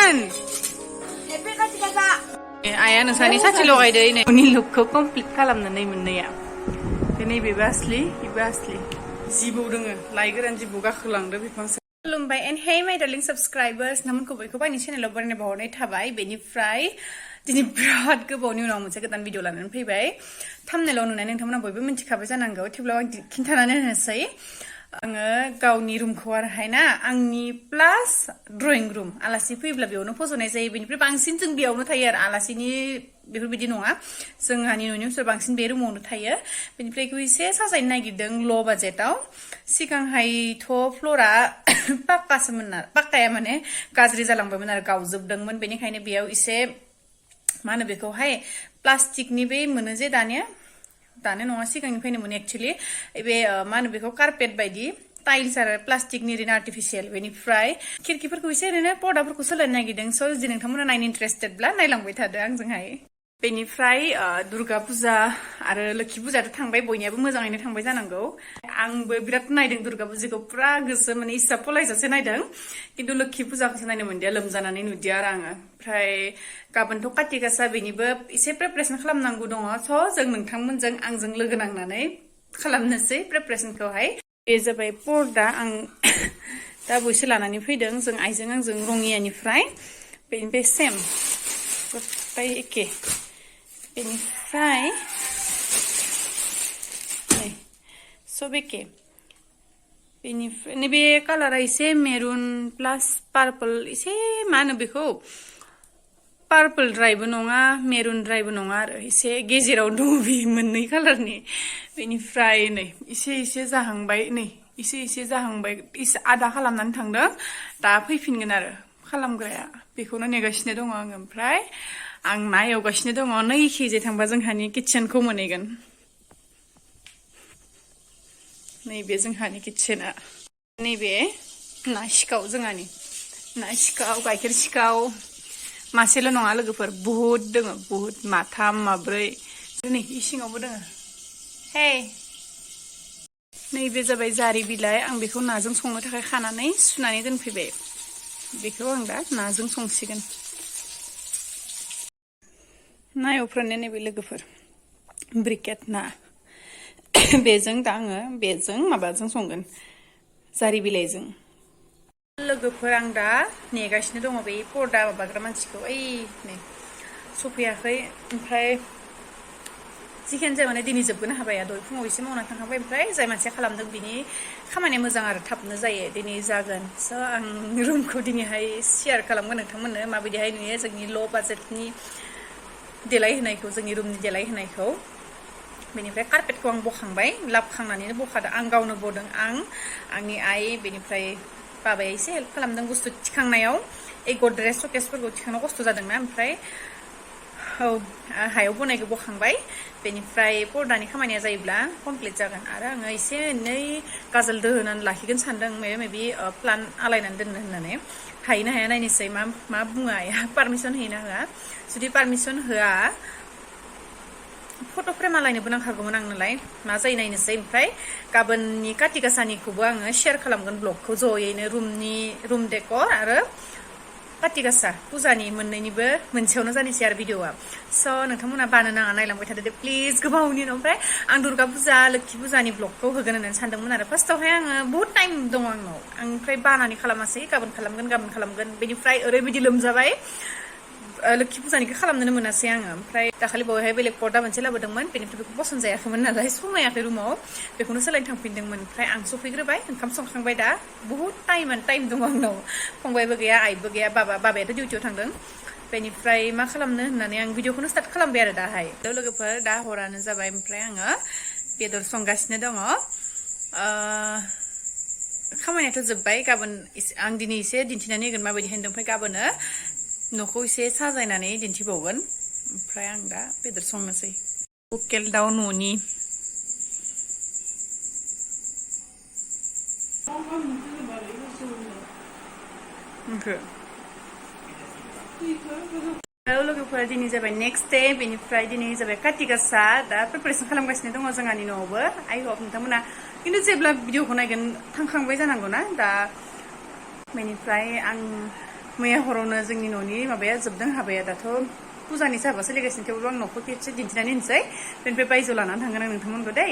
Everyone! Happy katigasa! Ayan, nusani sa chilo kayo din. Ni look ko complete kalam na naman na ya. Kani bebasli, ibasli. Jibo dong, laigeran jibo ka khulang do bifang sa. Lumbai and hey my darling subscribers, namun ko boy ko ba ni channel lo barne bahornai thabai benifrai dini birat goबावनि उनाव मोनसे गोदान video लानानै फैबाय थाम्बनेलाव नुनाय नोंथांमोना बयबो मिन्थिखाबाय जानांगौ थेवब्लाबो आं खिन्थानानै होनोसै आङो गावनि रुमखौ आरोहाय ना आंनि प्लास ड्रयिं रुम आलासि फैब्ला बेयावनो फज'नाय जायो बेनिफ्राय बांसिन जों बेयावनो थायो आरो आलासिनि बेफोरबायदि नङा जोंहानि न'नि मानसिफोर बांसिन बे रुमावनो थायो बेनिफ्राय बेखौ एसे साजायनो नागिरदों ल' बाजेटाव सिगांहायथ' फ्ल'रा पाक्कासोमोन आरो पाक्काया माने गाज्रि जालांबायमोन आरो गावजोबदोंमोन बेनिखायनो बेयाव एसे मा होनो बेखौहाय प्लास्टिकनि बे मोनो जे दानिया नङा सिगांनिफ्रायनो मोनो एक्चुअली बे मा होनो बेखौ कारपेट बायदि टाइल्स आरो प्लास्टिकनि ओरैनो आर्टिफिशियेल बेनिफ्राय खिरखिफोरखौ एसे ओरैनो पर्दाफोरखौ सोलायनो नागिरदों स' जुदि नोंथांमोना नायनो इन्टारेस्टेडब्ला नायलांबाय थादो आंजोंहाय बेनिफ्राय दुर्गा फुजा आरो लोक्षि फुजाथ' थांबाय बयनियाबो मोजाङैनो थांबाय जानांगौ आंबो बिराद नायदों दुर्गा फुजाखौ पुरा गोसो माने इसा पलायजासे नायदों किन्तु लोक्षि फुजाखौसो नायनो मोनदिया लोमजानानै नुदिया आरो आङो ओमफ्राय गाबोनथ' कातिगासा बेनिबो एसे प्रिपारेसन खालामनांगौ दङ स' जों नोंथांमोनजों आंजों लोगो नांनानै खालामनोसै प्रिपारेसनखौहाय बे जाबाय पर्दा आं दा बयसो लानानै फैदों जों आइजों आंजों रङियानिफ्राय बेनिफ्राय सेम गथाय एखे बेनिफ्राय नै सब एखे बेनिफ्राय नैबे कालारा एसे मेरुन प्लास पार्पल एसे मा होनो बेखौ पार्पल ड्राइबो नङा मेरुन ड्राइबो नङा आरो एसे गेजेराव दङ बे मोननै कालारनि बेनिफ्राय नै एसे जाहांबाय नै एसे जाहांबाय एसे आदा खालामनानै थांदों दा फैफिनगोन आरो खालामग्राया बेखौनो नेगासिनो दङ आङो ओमफ्राय आं ना एवगासिनो दङ नै केजि थांबा जोंहानि किटचेनखौ मोनहैगोन नैबे जोंहानि किटचेना नैबे ना सिखाव जोंहानि ना सिखाव गाइखेर सिखाव मासेल' नङा लोगोफोर बुहुद दोङो बुहुद माथाम माब्रै नै इसिङावबो दोङो हे नैबे जाबाय जारि बिलाइ आं बेखौ नाजों संनो थाखाय खानानै सुनानै दोनफैबाय बेखौ आं दा नाजों संसिगोन ना एवफ्रामनाय नैबे लोगोफोर ब्रिकेट ना बेजों दा आङो बेजों माबाजों संगोन जारि बिलाइजों लोगोफोर आं दा नेगासिनो दङ बे पर्दा माबाग्रा मानसिखौ ओइ नै सफैयाखै ओमफ्राय जिखियानो जाया माने दिनै जोबगोन हाबाया दहाय फुङाव एसे मावनानै थांखांबाय ओमफ्राय जाय मानसिया खालामदों बिनि खामानिया मोजां आरो थाबनो जायो दिनै जागोन स' आं रुमखौ दिनैहाय शेयार खालामगोन नोंथांमोननो माबायदिहाय नुयो जोंनि ल' बाजेटनि देलायहोनायखौ जोंनि रुमनि देलायहोनायखौ बेनिफ्राय कारपेटखौ आं बखांबाय लाबोखांनानैनो बखादों आं गावनो बदों आंनि आइ बेनिफ्राय बाबाया एसे हेल्प खालामदों बुस्थु थिखांनायाव ए गद्रेज सकेसफोरखौ थिखांनायाव खस्थ' जादोंना ओमफ्राय औ हायाव बनायखौ बखांबाय बेनिफ्राय पर्दानि खामानिया जायोब्ला कमप्लिट जागोन आरो आङो एसे एनै गाजोल दोहोनानै लाखिगोन सानदों माबा प्लान आलायनानै दोननो होननानै हायो ना हाया नायनोसै मा बुङो आइया पारमिसन होयो ना होआ जुदि पारमिसन होआ फट' फ्रेम आलायनोबो नांखागौमोन आंनोलाय मा जायो नायनोसै ओमफ्राय गाबोननि कातिगासानिखौबो आङो शेयार खालामगोन ब्लगखौ ज'यैनो रुम डेकर आरो कातिगासा फुजानि मोननैनिबो मोनसेयावनो जानोसै आरो भिडिअ'आ स' नोंथांमोना बानो नाङा नायलांबाय थादो दे प्लिज गोबावनि उनाव ओमफ्राय आं दुर्गा फुजा लोक्षि फुजानि ब्लगखौ होगोन होननानै सानदोंमोन आरो फार्स्टआवहाय आङो बहुत टाइम दङ आंनाव ओमफ्राय बानानै खालामासै गाबोन खालामगोन बेनिफ्राय ओरैबायदि लोमजाबाय लोक्षि फुजानिखौ खालामनोनो मोनासै आङो ओमफ्राय दाखालि बावैहाय बेलेग पर्दा मोनसे लाबोदोंमोन बेनिफ्राय बेखौ पसन्द जायाखैमोन नालाय समायाखै रुमाव बेखौनो सोलायनो थांफिनदोंमोन ओमफ्राय आं सफैग्रोबाय ओंखाम संखांबाय दा बहुत टाइम दङ आंनाव फंबायबो गैया आइबो गैया बाबायाथ' डिउटियाव थांदों बेनिफ्राय मा खालामनो होननानै आं भिडिअखौनो स्टार्ट खालामबाय आरो दाहाय लोगोफोर दा हरानो जाबाय ओमफ्राय आङो बेदर संगासिनो दङ खामानियाथ' जोब्बाय गाबोन आं दिनै एसे दिन्थिनानै होगोन माबायदि होनदों ओमफ्राय गाबोनो न'खौ एसे साजायनानै दिन्थिबावगोन ओमफ्राय आं दा बेदर संनोसै लकेल दाउ न'नि लोगोफोरा दिनै जाबाय नेक्स्ट डे बेनिफ्राय दिनै जाबाय कातिगासा दा प्रिपारेसन खालामगासिनो दङ जोंहानि न'आवबो आइ हप नोंथांमोना खिन्थु जेब्ला भिडिअखौ नायगोन थांखांबाय जानांगौ ना दा बेनिफ्राय आं मैया हरावनो जोंनि न'नि माबाया जोबदों हाबाया दाथ' पुजानि हाबा सोलिगासिनो थेवबो आं न'खौ खेबसे दिन्थिनानै होनोसै बेनिफ्राय बायजोआव लानानै थांगोन आं नोंथांमोनखौ दै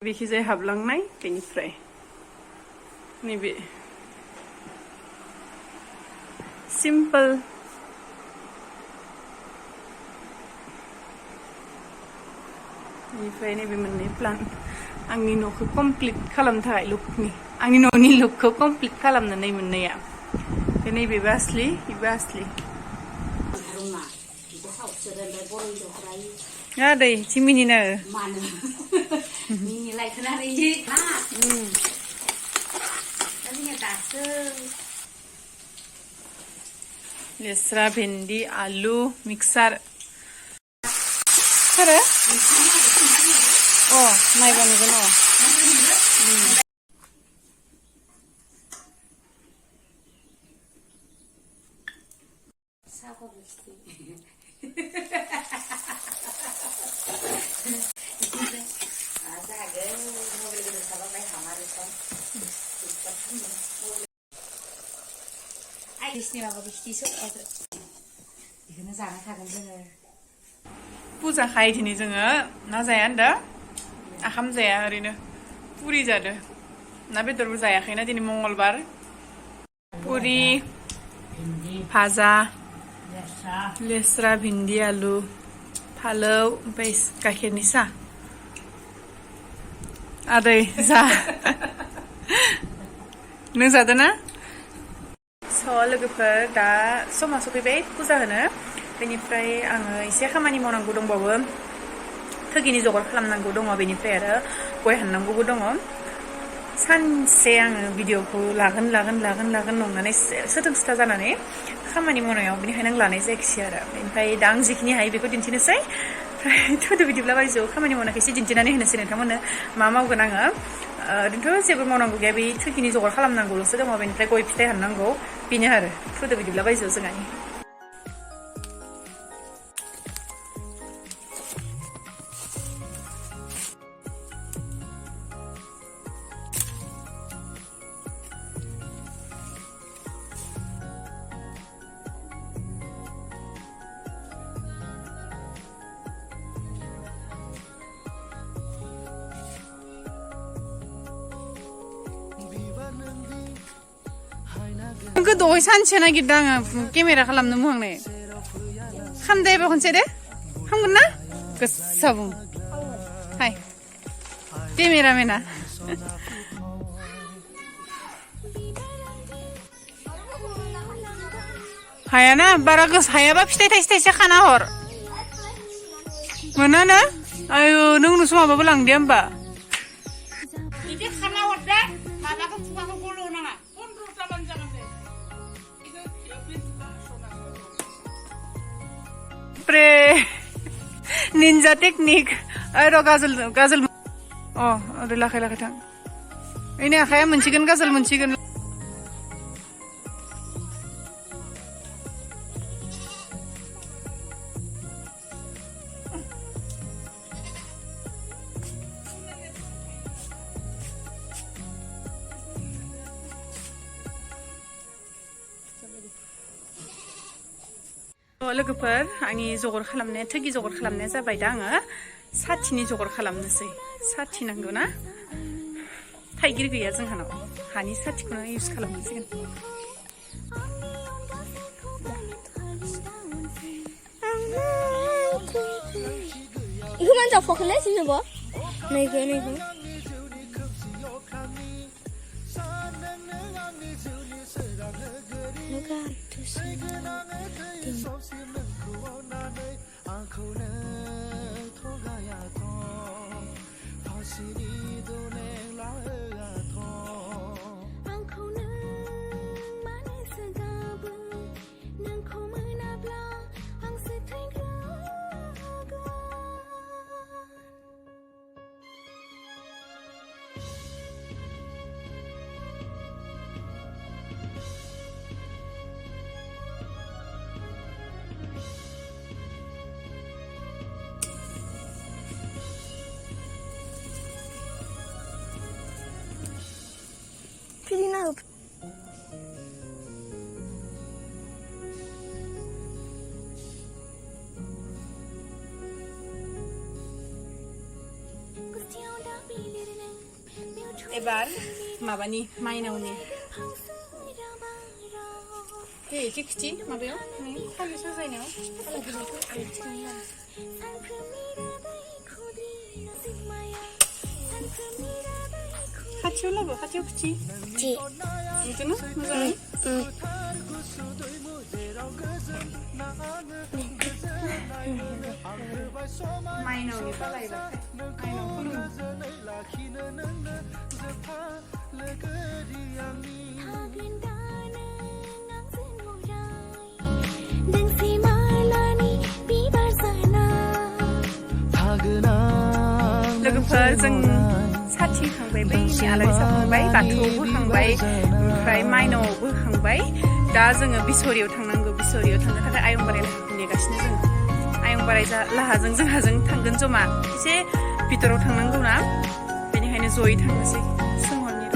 बेखिजाय हाबलांनाय बेनिफ्राय नैबे सिम्पोल बेनिफ्राय नैबे मोननै प्लान आंनि न'खौ कमप्लिट खालामनो थाखाय लुकनि आंनि न'नि लुकखौ कमप्लिट खालामनानै मोननाया नैबेबो आसलि बेबो आसलि दै थिमिनिनो लेस्रा भेन्डी आलु मिक्सार अ नायबा नुगोन पुजाखाय दिनै जोङो ना जाया होनदो आखाम जाया ओरैनो पुरि जादो ना बेदरबो जायाखैना दिनै मंगलबार पुरि भाजा लेस्रा भिन्दी आलु फालौ ओमफ्राय गाइखेरनि साहा आदै जा नों जादो ना लोगोफोर दा समा सफैबाय पुजा होनो बेनिफ्राय आङो एसे खामानि मावनांगौ दंबावो थोगिनि जगार खालामनांगौ दङ बेनिफ्राय आरो गय हाननांगौबो दङ सानसे आङो भिडिअखौ लागोन नंनानै सोथों सिथा जानानै खामानि मावनायाव बेनिखायनो आं लानाय जायाखिसै आरो ओमफ्राय दा आं जिखिनि हायो बेखौ दिन्थिनोसै ओमफ्राय थोदो बिदिब्ला बायजोआव खामानि मावनायखौ एसे दिन्थिनानै होनोसै नोंथांमोननो मा मावगोन आङो ओरैनोथ' जेबो मावनांगौ गैया बे थोगिनि जगार खालामनांगौल'सो दङ बेनिफ्राय गय फिथाइ हाननांगौ बेनो आरो थोदो बिदिब्ला बायजोआव जोंहानि गोदौहाय सानसे नागिरदों आङो केमेरा खालामनो मुहांनाय खामदायबा खनसे दे खामगोन ना गोसा बुं हाय केमेरामेना हायाना बारा गोसा हायाबा फिथाइ थाइसे खाना हर मोनानो आयु नों नोंसो माबाबो लांदे होमबा बिदि खाना हर दे माबाखौ खुगाखौ गल' नाङा प्रे निन्जा टेकनिक र गाजोल अ ओरै लाखाय थां बेनि आखाया मोनसिगोन गाजोल मोनसिगोन लोगोफोर आंनि जगार खालामनाया थोगि जगार खालामनाया जाबाय दा आङो साथिनि जगार खालामनोसै साथि नांगौ ना थाइगिर गैया जोंहानाव हानि साथिखौनो इउज खालामनोसैगोन 이거 먼저 포클레 지는 거? 네게 एबार माबानि माइनावनि हे चिकचिन माबायाव खालि साजायनायाव खाथियाव लाबो खाथियाव खिथि बिदिनो मोजाङै माइनावनि पालायबाथाय लोगोफोर जों साथि खांबाय बै आलारि सावखांबाय बाथौआवबो खांबाय ओमफ्राय माइनावआवबो खांबाय दा जोङो बिसहरियाव थांनांगौ बिसहरियाव थांनो थाखाय आयंबाराय लाहाखौ नेगासिनो जों आयंबाराय लाहाजों जोंहाजों थांगोन जमा एसे भितराव थांनांगौ ना बेनिखायनो जयै थांनोसै सोंहरनि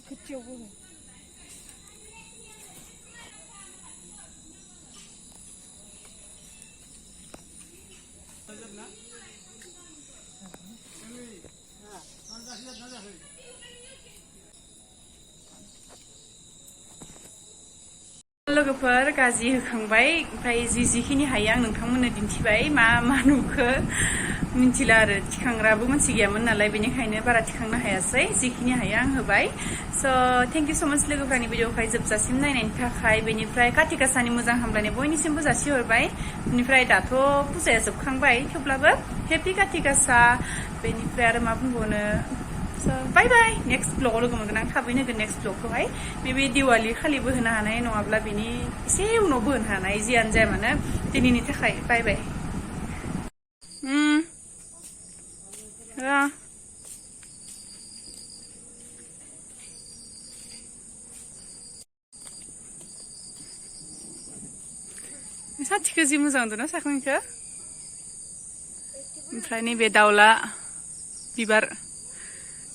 खोथियावबो लोगोफोर गाजि होखांबाय ओमफ्राय जिखिनि हायो आं नोंथांमोननो दिन्थिबाय मा मा नुखो मिन्थिला आरो थिखांग्राबो मानसि गैयामोन नालाय बेनिखायनो बारा थिखांनो हायासै जिखिनि हायो आं होबाय स' थेंक इउ स' माच लोगोफोरनि भिडिअखौहाय जोबजासिम नायनायनि थाखाय बेनिफ्राय काति गासानि मोजां हामलायनाय बयनिसिमबो जासिहरबाय बेनिफ्राय दाथ' फुजाया जोबखांबाय थेवब्लाबो हेपि काति गासा बेनिफ्राय आरो मा बुंबावनो बाय बाय नेक्स्ट ब्लगाव लोगो मोनगोन आं थाबैनो होगोन नेक्स्ट ब्लगखौहाय बे दिवालि खालिबो होनो हानाय नङाब्ला बेनि एसे उनावबो होनो हानाय जियानो जाया मानो दिनैनि थाखाय बाय बाय साथिखौ जि मोजां नुदोंना साखोनखौ ओमफ्राय नैबे दाउला बिबार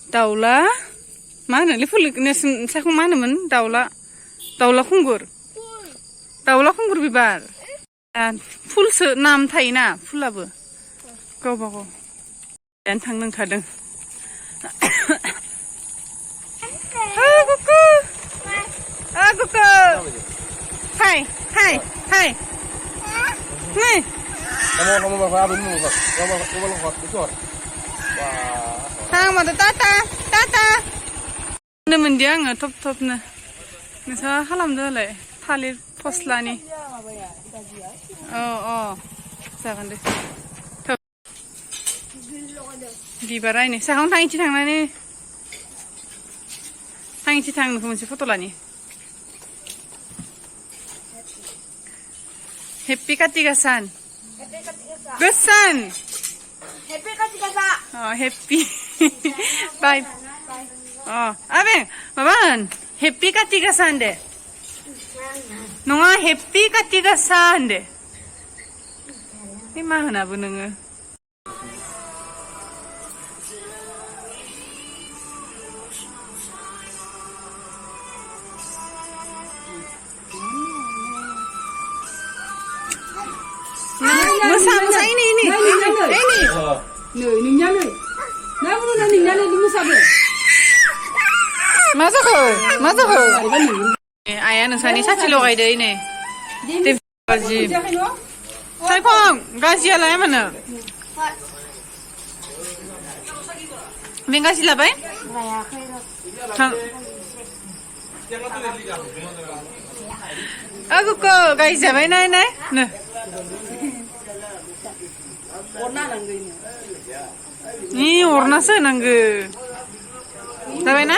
दाउला मा होनोलै फुल साखौ मा होनोमोन दाउला खुंगुर बिबार फुलसो नाम थायोना फुलाबो गावबा गाव थांनो ओंखारदों हाय हाय हाय Kamu bawa apa ini? Kamu lengkap itu. Wah. Mana tata. Ini mending आङो थब-थबनो नोंसा खालामदोलाय थालिर फस्लानि जागोन दे बिबार नायनो साखावनो थांनोसै थांनानै थांनोखौ मोनसे फट' लानि हेपि काति गासान हेपि काति गासा हेपि बाय आबे माबा होन हेपि काति गासा होनदे नङा हेपि काति गासा होनदे मा होनाबो नोङो मोसा ini नोंनियानो ना बुङो ना नोंनियानो मोसाबो मा जाखो आइया नोंसानि साथि लगायदो नै गाजि सायखं गाजियालाय मानो बे गाजि लाबाय आगुखौ गाजि जाबाय नाय नो नि अरनासो होनांगो जाबायना